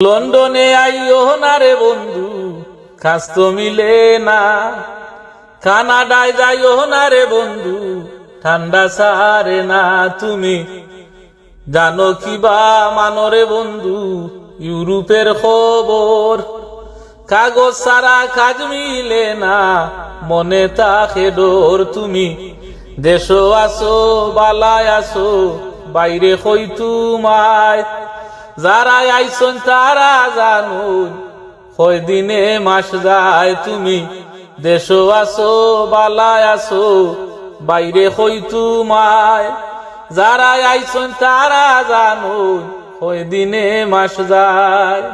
লন্ডনে আইও না রে বন্ধু, কাজ তো মিলে না। কানাডায় যাইও না রে বন্ধু, ঠান্ডা সারে না। তুমি জানো কি বা মানো রে বন্ধু, ইউরোপের খবর। কাগজ সারা কাজ মিলে না, মনে তাকে ডোর। তুমি দেশো আসো বালায় আসো, বাইরে হই তোমায়। যারা আইসন তারা জানুন, কয় দিনে মাস যায়। তুমি দেশো আসো বালায় আসো, বাইরে হই তোমায়। যারা আইসন তারা জানুন, কয় দিনে মাস যায়।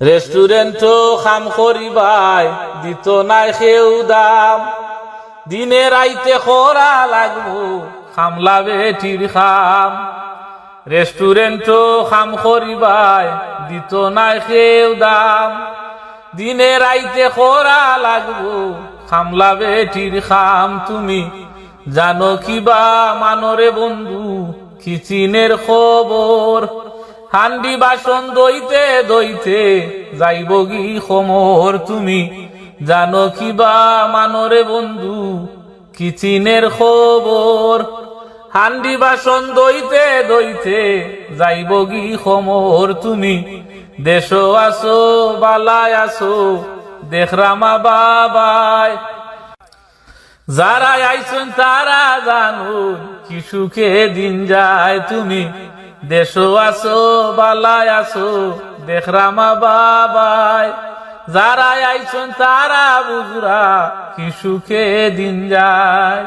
রেস্টুরেন্টও খাম করিবাই, দিত নাই খেউ দাম। দিনে রাইতে খরা লাগবো, খামলা বেটির খাম। রেস্টুরেন্টও খাম করিবাই, দিত নাই খেউ দাম। দিনে রাইতে খরা লাগবো, খামলা বেটির খাম। তুমি জানো কি বা মানরে বন্ধু, কিচিনের খবর। হান্ডি বাসন দইতে দইতে যাইব গি খমর। তুমি জানো কি বা মানরে বন্ধু, কিচিনের খবর। হান্ডি বাসন দইতে দইতে যাইব গি খমর। তুমি দেশো আসো বালায় আসো, দেখরামা বাবাই। যারা আইসন তারা জানুন, কি সুখে দিন যায়। তুমি দেশো আসো বালায় আসো, দেখরামা বাবাই। যারা আইসন তারা বুঝরা, কি সুখে দিন যায়।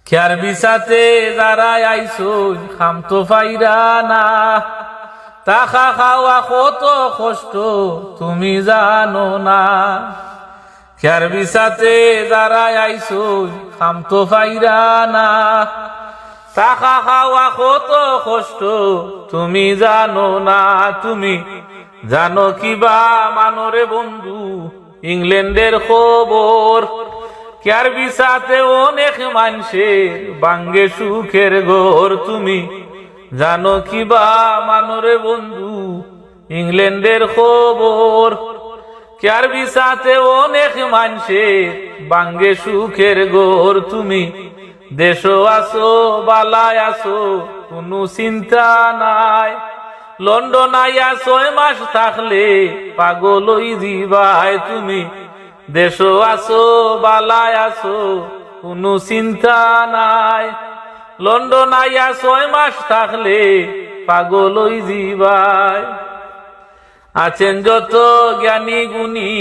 খেয়ার বিসাতে যারা আইসন, খাম তো ফাইরা না। টাকা খাওয়া কত কষ্ট তুমি জানো না। খেয়ার বিসাতে যারা আইসন, খাম তো ফাইরা না। টাকা খাওয়া কত কষ্ট তুমি জানো না। তুমি জানো কি বা মানরে বন্ধু, ইংল্যান্ডের খবর। কেয়ার বিসাতে অনেক মানুষের বাঙ্গে সুখের ঘর। তুমি জানো কি বা মানরে বন্ধু, ইংল্যান্ডের খবর। কেয়ার বিসাতে অনেক মানুষের বাঙ্গে সুখের ঘর। তুমি দেশো আসো বালায় আসো, কোনো চিন্তা নাই। লন্ডন আইয়া 6 মাস থাকলে পাগল হই দিবাই। তুমি দেশো আসো বালায় আসো, কোনো চিন্তা নাই। লন্ডন আইয়া 6 মাস থাকলে পাগল হই দিবাই। আছেন যত জ্ঞানী গুণী,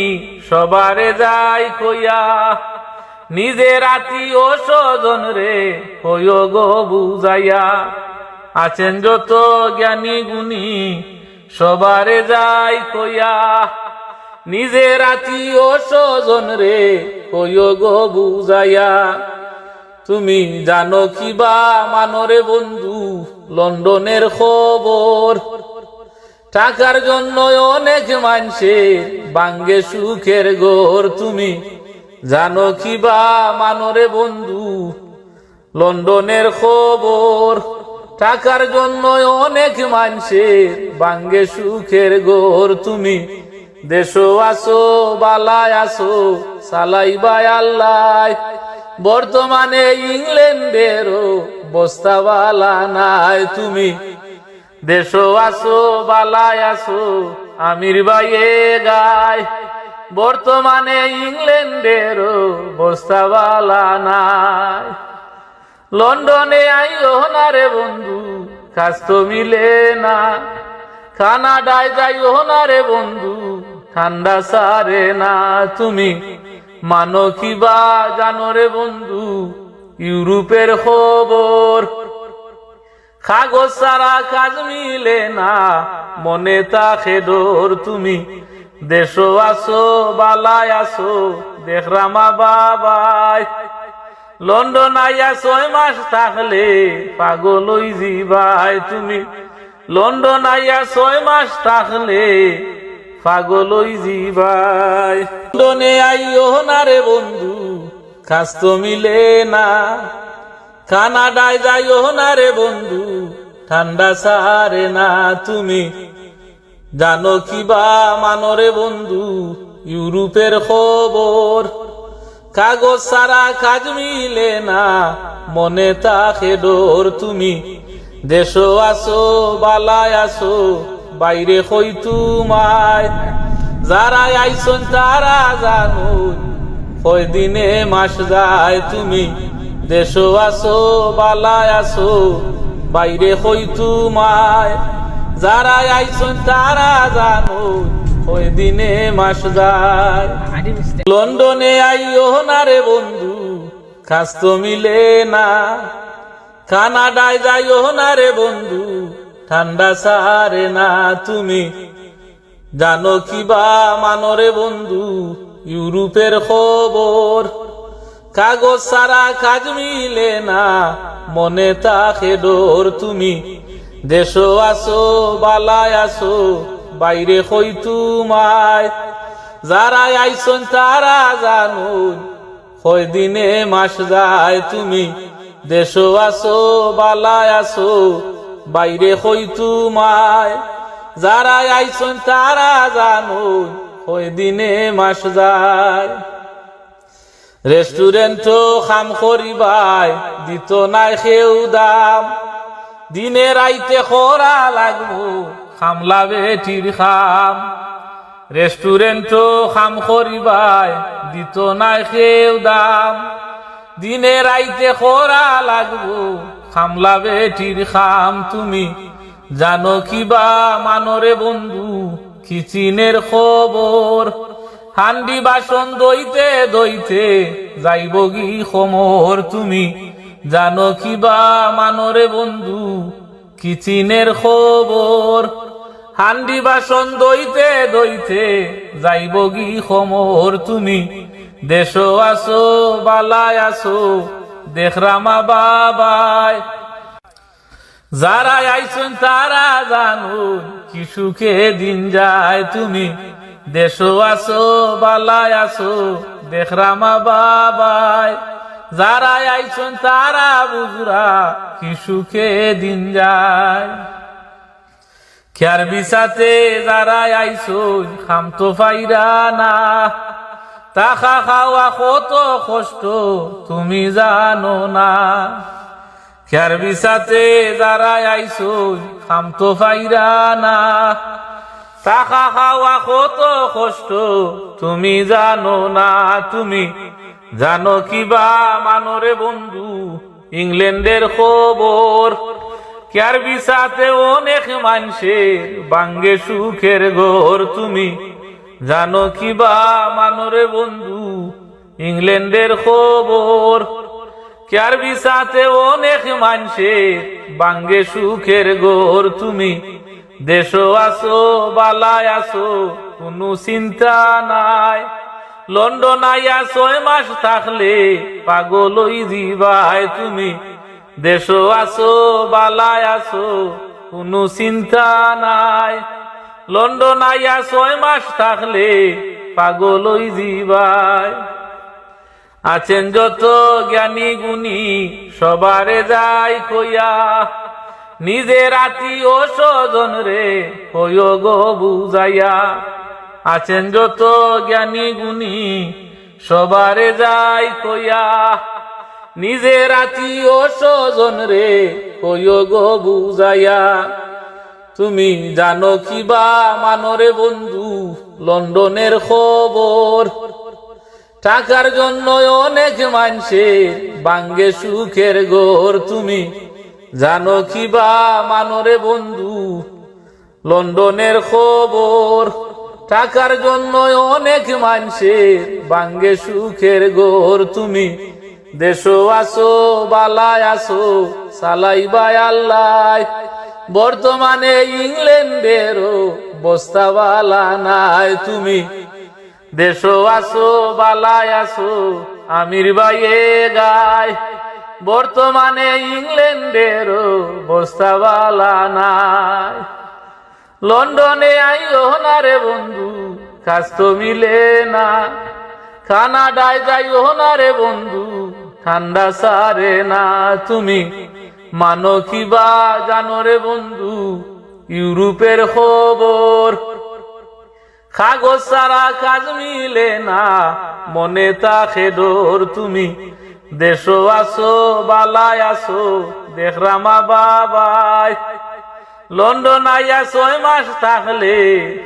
সবারে যাই কইয়া। নিজের আত্মীয় স্বজন রে কইও গো বুঝাইয়া। আছেন যত জ্ঞানী গুণী, সবারে যাই কইয়া। নিজের আত্মীয় স্বজন রে কইও গো বুঝাইয়া। তুমি জানো কি বা মানরে বন্ধু, লন্ডনের খবর। টাকার জন্য অনেক মানুষের বাঙ্গে সুখের ঘর। তুমি জানো কি বা মানরে বন্ধু, লন্ডনের খবর। টাকার জন্য অনেক মানুষের বাঙ্গে সুখের ঘর। তুমি দেশো আসো বালায় আসো, সালাইবাই আল্লাহ। বর্তমানে ইংল্যান্ডেরও বস্তা বালা নাই। তুমি দেশো আসো বালায় আসো, আমির বাইয়ে গায়। বর্তমানে ইংল্যান্ডেরও বস্তা বালা নাই। লন্ডনে আইও না রে বন্ধু, কাজ তো মিলে না। কানাডায় যাইও না রে বন্ধু, ঠান্ডা সারে না। তুমি মানো কি বা জানো রে বন্ধু, ইউরোপের খবর। কাগজ সারা কাজ মিলে না, মনে তাকে ডোর। তুমি দেশো আসো বালায় আসো, দেখরামা বাবাই। লন্ডন আইয়া 6 মাস থাকলে পাগল হই দিবাই। তুমি লন্ডন আইয়া 6 মাস থাকলে পাগল হই দিবাই। লন্ডনে আইও না রে বন্ধু, কাজ তো মিলে না। কানাডায় যাইও না রে বন্ধু, ঠান্ডা সারে না তুমি। জানো কি বা মানরে বন্ধু ইউরোপের খবর, কাগজ সারা কাজ মিলে না মনে তাকে ডোর। তুমি দেশো আসো বালায় আসো বাইরে হই তোমায়, যারা আইসন তারা জানো কয় দিনে মাস যায়। তুমি দেশো আসো বালায় আসো বাইরে হই তোমায়, যারা আইসন তারা জানো কয় দিনে মাস যায়। লন্ডনে আইও না রে বন্ধু কাজ তো মিলে না, কানাডায় যাইও না রে বন্ধু ঠান্ডা সারে না তুমি। জানো কি বা মানরে বন্ধু ইউরোপের খবর, কাগজ সারা কাজ মিলে না মনে তাকে ডোর। তুমি দেশো আসো বালায় আসো বাইরে হই তোমায়, যারা আইসন তারা জানো কয় দিনে মাস যায়। তুমি দেশো আসো বালায় আসো বাইরে হই তোমায়, যারা আইসন তারা জানো কয় দিনে মাস যায়। রেস্টুরেন্টও খাম করিবাই দিত নাই কেউ দাম, দিনে রাইতে খরা লাগবো খামলা বেটির খাম। রেস্টুরেন্টও খাম করিবাই দিত নাই কেউ দাম, দিনে রাইতে খরা লাগবো খামলা বেটির খাম। তুমি জানো কি বা মানরে বন্ধু কিচিনের খবর, হান্ডি বাসন দইতে দইতে যাইব গি খমর। তুমি জানো কি বা মানরে বন্ধু কিচিনের খবর, হান্ডি বাসন দইতে দইতে যাইব গি খমর। তুমি দেশো আসো বালায় আসো দেখরামা বাবাই, যারা আইসন তারা জানো কি সুখে দিন যায়। তুমি দেশো আসো বালায় আসো দেখরামা বাবাই, যারা আইসন তারা বুঝরা কি সুখে দিন যায়। খেয়ার বিসাতে যারা আইসন খাম তো ফাইরা না, তাখা খাওয়া কত কষ্ট তুমি জানো না। খেয়ার বিসাতে যারা আইসন খাম তো ফাইরা না, টাকা খাওয়া কত কষ্ট তুমি জানো না। তুমি জানো কি বা মানরে বন্ধু ইংল্যান্ডের খবর, কেয়ার বিসাতে অনেক মানুষের বাঙ্গে সুখের ঘর। তুমি জানো কি বা মানরে বন্ধু ইংল্যান্ডের খবর, কেয়ার বিসাতে অনেক মানুষের বাঙ্গে সুখের ঘর। তুমি দেশো আসো বালায় আসো কোনো চিন্তা নাই, লন্ডন আইয়া 6 মাস থাকলে পাগল হই দিবাই। তুমি দেশো আসো বালায় আসো কোনো চিন্তা নাই, লন্ডন আইয়া 6 মাস থাকলে পাগল হই দিবাই। আছেন যত জ্ঞানী গুণী সবারে যাই কইয়া, নিজের আত্মীয় স্বজন রে কইও গো বুঝাইয়া। আছেন যত জ্ঞানী গুণী সবারে যাই কইয়া, নিজের আত্মীয় স্বজন রে কইও গো বুঝাইয়া। তুমি জানো কি বা মানরে বন্ধু লন্ডনের খবর, টাকার জন্য অনেক মানুষের বাঙ্গে সুখের ঘর। তুমি জানো কি বা মানরে বন্ধু লন্ডনের খবর, টাকার জন্য অনেক মানুষের বাঙ্গে সুখের ঘর। তুমি দেশো আসো বালায় আসো সালাইবাই আল্লাহ, বর্তমানে ইংল্যান্ডেরও বস্তা বালা নাই। তুমি দেশো আসো বালায় আসো আমির বাইয়ে গায়, বর্তমানে ইংল্যান্ডেরও বস্তা বালা নাই। লন্ডনে আইও না রে বন্ধু কাজ তো মিলে না, কানাডায় যাইও না রে বন্ধু ঠান্ডা সারে না। তুমি মানো কিবা জানো রে বন্ধু ইউরোপের খবর। কাগজ ছাড়া কাজ মিলে না, মনে থাকে ডোর। তুমি দেশো আসো বালায় আসো দেখরামা বাবাই। লন্ডন আইয়া 6 মাস থাকলে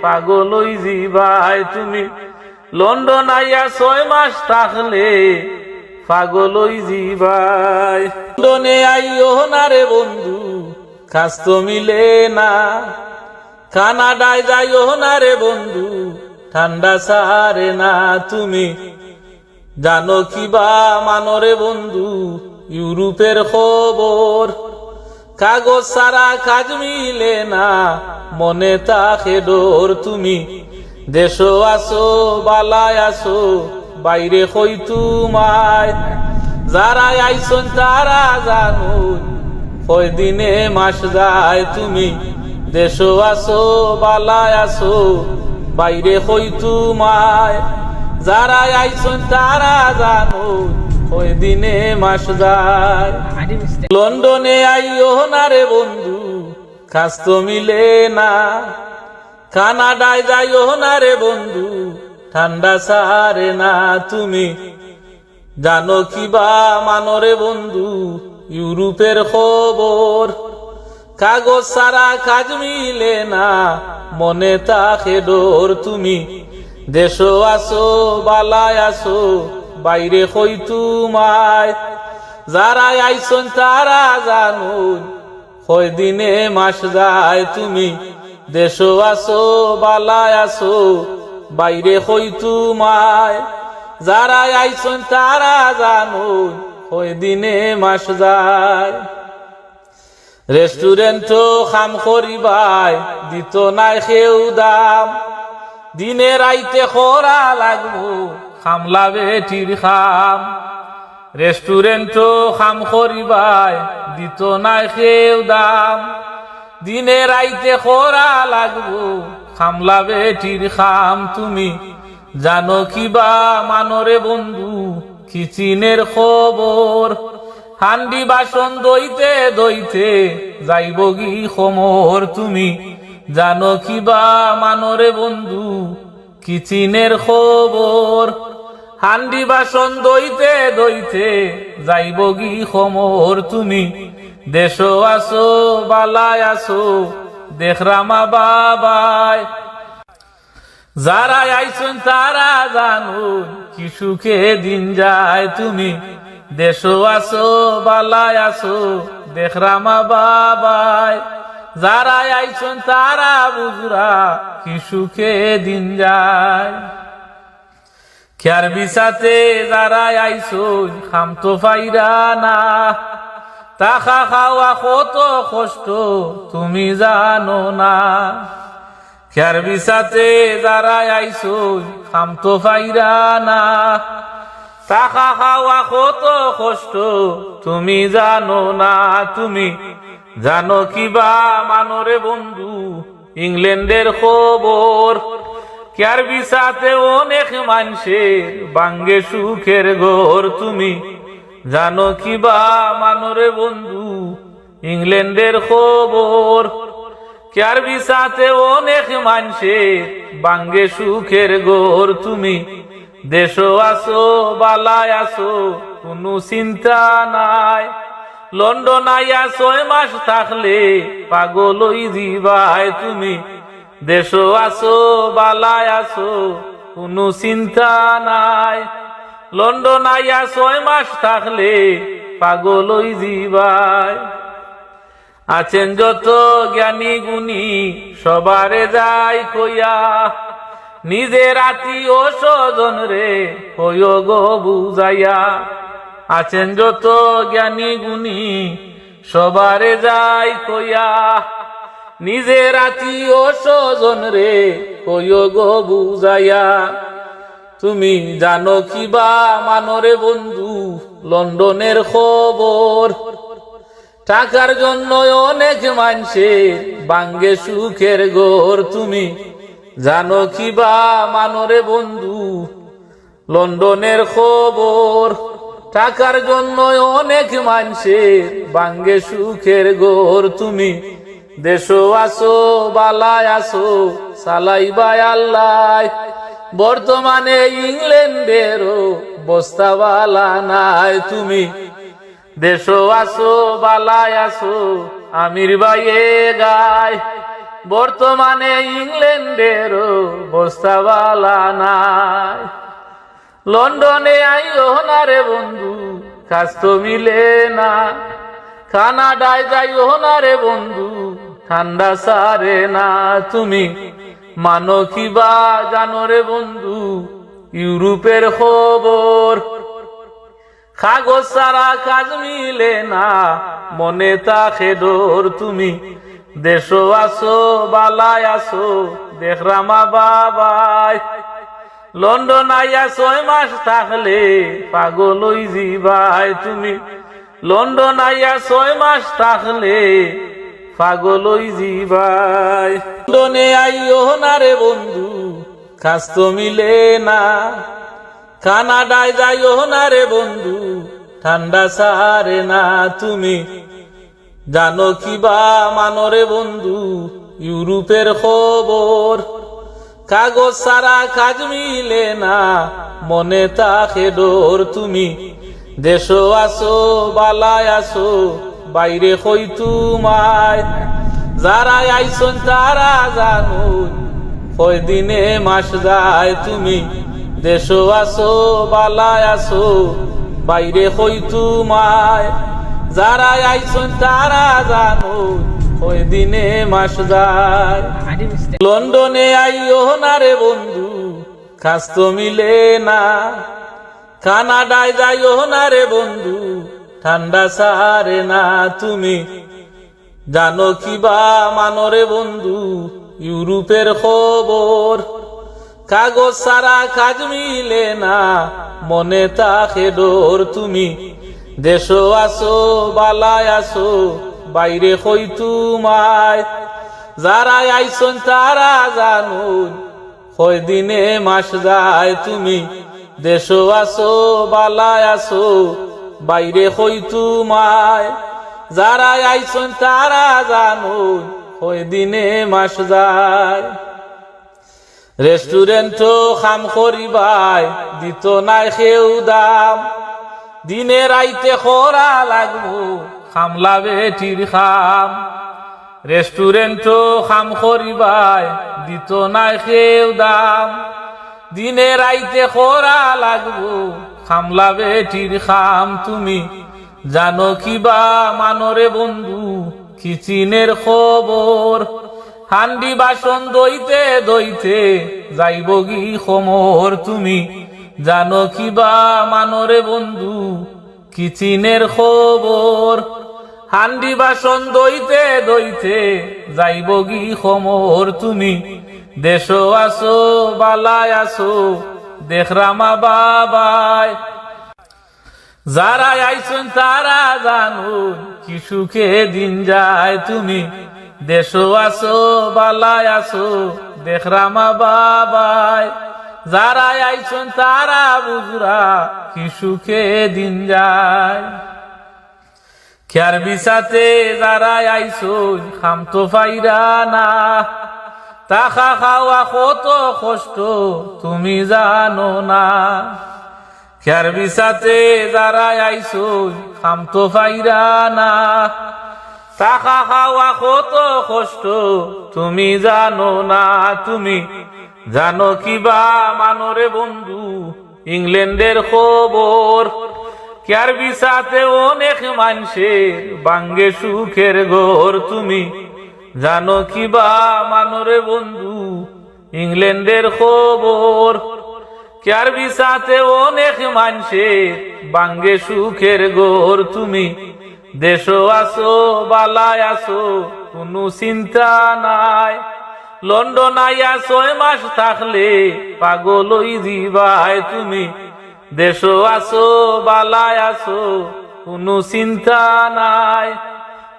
পাগল হই জিবাই। তুমি লন্ডন আইয়া 6 মাস থাকলে পাগল হই জিবাই। লন্ডনে আইও না রে বন্ধু কাজ তো মিলে না। কানাডায় যাইও না রে বন্ধু ঠান্ডা সারে না। তুমি জানো কিবা মানো রে বন্ধু ইউরোপের খবর। কাগজ ছাড়া কাজ মিলে না, মনে থাকে ডোর। তুমি দেশো আসো বালায় আসো বাইরে কই তোমায়। যারা আইসন তারা জানো কয় দিনে মাস যায়। তুমি দেশো আসো বালায় আসো বাইরে কই তোমায়। যারা আইসন তারা জানো কয় দিনে মাস যায়। লন্ডনে আইও না রে বন্ধু কাজ তো মিলে না। কানাডায় যাইও না রে বন্ধু ঠান্ডা সারে না। তুমি জানো কিবা মানো রে বন্ধু ইউরোপের খবর। কাগজ ছাড়া কাজ মিলে না, মনে থাকে ডোর। তুমি দেশো আসো বালায় আসো বাইরে কই তোমায়। যারা আইসন তারা জানো কয় দিনে মাস যায়। তুমি দেশো আসো বালায় আসো বাইরে কই তোমায়। যারা আইসন তারা জানো কয় দিনে মাস যায়। রেস্টুরেন্টও খাম করিবাই দিত নাই কেউ দাম। দিনে রাইতে খরা লাগবো খামলা বেটির খাম। রেস্টুরেন্টও খাম করিবাই দিত নাই কেউ দাম। দিনে রাইতে খরা লাগবো খামলা বেটির খাম। তুমি জানো কিবা মানো রে বন্ধু কিচিনের খবর। হান্ডি বাসন দইতে দইতে যাইব গি খমর। তুমি জানো কিবা মানো রে বন্ধু কিচিনের খবর। হান্ডি বাসন দইতে দইতে যাইব গি খমর। তুমি দেশো আসো বালায় আসো দেখরামা বাবাই। যারা আইসন তারা জানো কি সুখে দিন যায়। তুমি দেশো আসো বালায় আসো দেখরামা বাবাই। যারা আইসন তারা বুঝরা কি সুখে দিন যায়। খেয়ার বিছাতে যারা আইসন খাম তো পাইরা না। টাকা খাওয়া কত কষ্ট তুমি জানো না। খেয়ার বিছাতে যারা আইসন খাম তো পাইরা না। টাকা খাওয়া কত কষ্ট তুমি জানো না। তুমি জানো কিবা মানো রে বন্ধু ইংল্যান্ডের খবর। কেয়ার বিছাতে অনেক মানুষের বাঙ্গে সুখের ঘর। তুমি জানো কিবা মানো রে বন্ধু ইংল্যান্ডের খবর। কেয়ার বিছাতে অনেক মানুষের বাঙ্গে সুখের ঘর। তুমি দেশো আসো বালায় আসো কোনো চিন্তা নাই। লন্ডন আইয়া 6 মাস থাকলে পাগল হই জিবাই। তুমি দেশো আসো বালায় আসো কোনো চিন্তা নাই। লন্ডন আইয়া 6 মাস থাকলে পাগল হই জিবাই। আছেন যত জ্ঞানী গুণী সবারে যাই কইয়া। নিজের আত্মীয় স্বজন রে কইও গো বুঝাইয়া। আছেন যত জ্ঞানী গুণী সবারে যাই কইয়া। নিজের আত্মীয় স্বজন রে কইও গো বুঝাইয়া। তুমি জানো কিবা মানো রে বন্ধু লন্ডনের খবর। টাকার জন্য অনেক মানুষের বাঙ্গে সুখের ঘর। তুমি জানো কিবা মানো রে বন্ধু লন্ডনের খবর। টাকার জন্য অনেক মানুষের ভাঙ্গে সুখের ঘর তুমি দেশও আসো বালায় আসো সালাইবাই আল্লাহ বর্তমানে ইংল্যান্ডেরও বস্তাওয়ালা নাই তুমি দেশও আসো বালায় আসো আমির বাইয়ে গায় বর্তমানে ইংল্যান্ডেরও বস্তাওয়ালা নাই লন্ডনে আইও না রে বন্ধু কাজ তো মিলে না কানাডায় যাইও না রে বন্ধু ঠান্ডা সারে না তুমি মানো কিবা জানো রে বন্ধু ইউরোপের খবর কাগজ ছাড়া কাজ মিলে না মনে থাকে ডর তুমি দেশও আসো বালায় আসো দেখরামা বাবাই লন্ডন আইয়া 6 মাস থাকলে পাগল হই যাবাই তুমি লন্ডন আইয়া 6 মাস থাকলে পাগল হই যাবাই লন্ডনে আইও না রে বন্ধু কাজ তো মিলে না কানাডায় যাইও না রে বন্ধু ঠান্ডা সারে না তুমি জানো কিবা মানো রে বন্ধু ইউরোপের খবর কাগজ ছাড়া কাজ মিলে না মনে থাকে ডর তুমি দেশও আসো বালায় আসো বাইরে কই তোমায় যারা আইসন তারা জানো কয় দিনে মাস যায় তুমি দেশও আসো বালায় আসো বাইরে কই তোমায় যারা আইসন তারা জানো কয় দিনে মাস যায় লন্ডনে আইও না রে বন্ধু কাজ তো মিলে না কানাডায় যাইও না রে বন্ধু ঠান্ডা সারে না তুমি জানো কিবা মানো রে বন্ধু ইউরোপের খবর কাগজ ছাড়া কাজ মিলে না মনে থাকে ডর তুমি দেশও আসো বালায় আসো বাইরে কই তোমায় যারা আইসন তারা জানো কয় দিনে মাস যায় তুমি দেশও আসো বালায় আসো বাইরে কই তোমায় যারা আইসন তারা জানো কয় দিনে মাস যায় রেস্টুরেন্টও খাম করিবাই দিত নাই কেউ দাম দিনে রাইতে খরা লাগবো খামলা বেটির খাম রেস্টুরেন্টও খাম করিবাই দিত নাই কেউ দাম দিনে রাইতে খরা লাগবো খামলা বেটির খাম তুমি জানো কিবা মানরে বন্ধু কিচিনের খবর হান্ডি বাসন দইতে দইতে যাইব গি খমর তুমি জানো কিবা মানরে বন্ধু কিচিনের খবর হান্ডি বাসন দইতে দইতে যাইব গি খমর তুমি দেশও আসো বালায় আসো দেখরামা বাবাই যারা আইসন তারা জানো কি সুখে দিন যায় তুমি দেশও আসো বালায় আসো দেখরামা বাবাই যারা আইসন তারা বুঝরা কি সুখে দিন যায় খেয়ার বিসাতে যারা আইসন খাম তো ফাইরা না টাকা খাওয়া কত কষ্ট তুমি জানো না খেয়ার বিসাতে যারা আইসন খাম তো ফাইরা না টাকা খাওয়া কত কষ্ট তুমি জানো না তুমি জানো কিবা মানরে বন্ধু ইংল্যান্ডের খবর কেয়ার বিসাতে অনেক মানুষের বাঙ্গে সুখের ঘর তুমি জানো কিবা মানরে বন্ধু ইংল্যান্ডের খবর কেয়ার বিসাতে অনেক মানুষের বাঙ্গে সুখের ঘর তুমি দেশও আসো বালায় আসো কোনো চিন্তা নাই লন্ডন আইয়া 6 মাস থাকলে পাগল হই যাবাই তুমি দেশও আসো বালায় আসো কোনো চিন্তা নাই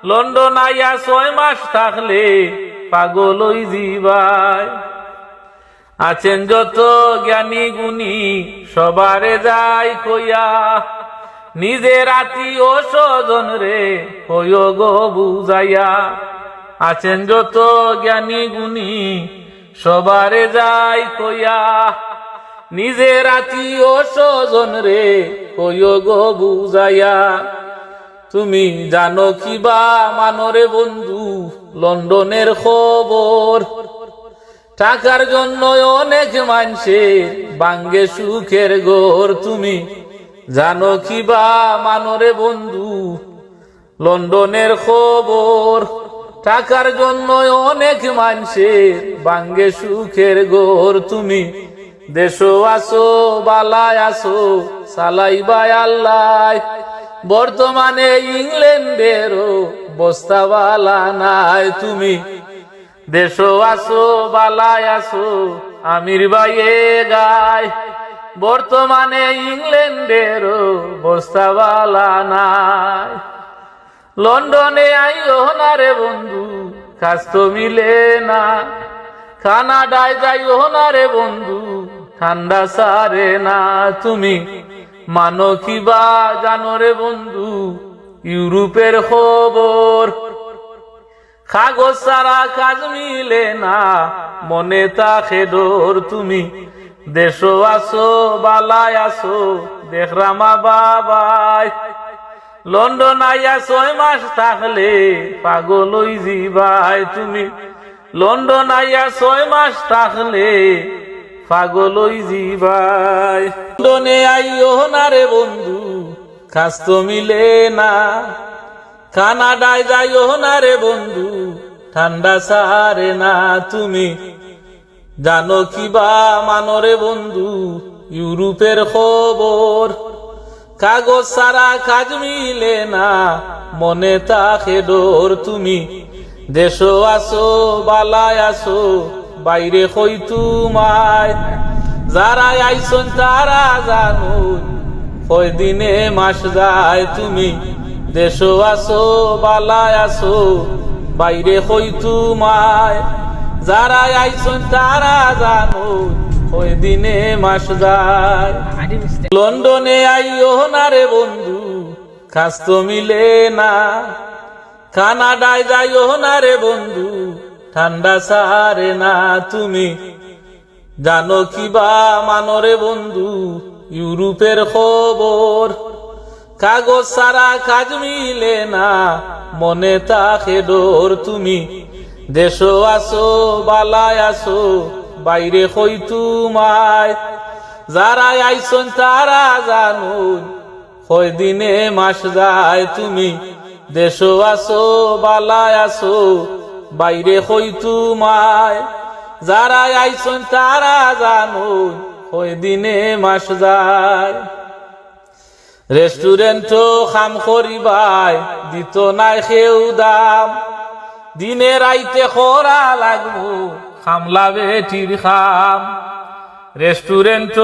লন্ডন আইয়া 6 মাস থাকলে পাগল হই যাবাই আছেন যত জ্ঞানী গুণী সবারে যাই কইয়া নিজের আত্মীয় স্বজন রে হইও গো বুঝাইয়া আছেন যত জ্ঞানী গুণী সবারে যাই কইয়া নিজের আত্মীয় স্বজন রে হইও গো বুঝাইয়া তুমি জানো কি বা মানরে বন্ধু লন্ডনের খবর টাকার জন্য অনেক মানুষে ভাঙ্গে সুখের ঘর তুমি জানো কি বা মানরে বন্ধু লন্ডনের খবর টাকার জন্য অনেক মানুষে ভাঙ্গে সুখের ঘর তুমি দেশো আসো বালায় আসো সালাইবাই আল্লাহ বর্তমানে ইংল্যান্ডেরও বস্তাওয়ালা নাই তুমি দেশো আসো বালায় আসো আমির বাইয়ে গায় বর্তমানে ইংল্যান্ডেরও বস্তাওয়ালা নাই লন্ডনে আইও না রে বন্ধু কাজ তো মিলে না কানাডায় যাইও না রে বন্ধু ঠান্ডা সারে না তুমি মানো কি বা জানো রে বন্ধু ইউরোপের খবর কাগজ ছাড়া কাজ মিলে না মনে থাকে ডোর তুমি দেশো আসো বালায় আসো দেখরামা বাবাই লন্ডন আইয়া 6 মাস থাকলে পাগল হই যাবাই তুমি লন্ডন আইয়া 6 মাস থাকলে পাগল হই যাবাই লন্ডনে আইও না রে বন্ধু কাজ তো মিলে না কানাডায় যাইও না রে বন্ধু ঠান্ডা সারে না তুমি জানো কি বা মানরে বন্ধু ইউরোপের খবর কাগজ ছাড়া কাজ মিলে না মনে থাকে ডোর তুমি দেশো আসো বালায় আসো বাইরে কই তোমায় যারা আইসন তারা জানো কয় দিনে মাস যায় তুমি দেশো আসো বালায় আসো বাইরে কই তোমায় যারা আইসন তারা জানো কয় দিনে মাস যায় লন্ডনে আইও না রে বন্ধু কাজ তো মিলে না কানাডায় যাইও না রে বন্ধু ঠান্ডা সারে না তুমি জানো কি বা মানরে বন্ধু ইউরোপের খবর কাগজ ছাড়া কাজ মিলে না মনে থাকে ডোর তুমি দেশো আসো বালায় আসো বাইরে কই তোমায় যারা আইসন তারা জানো কয় দিনে মাস যায় তুমি দেশো আসো বালায় আসো বাইরে কই তোমায় যারা আইসন তারা জানো কয় দিনে মাস যায় রেস্টুরেন্ট খাম করিবাই দিত নাই কেউ দাম দিনে রাইতে খরা লাগবো খামলা বেটির খাম রেস্টুরেন্ট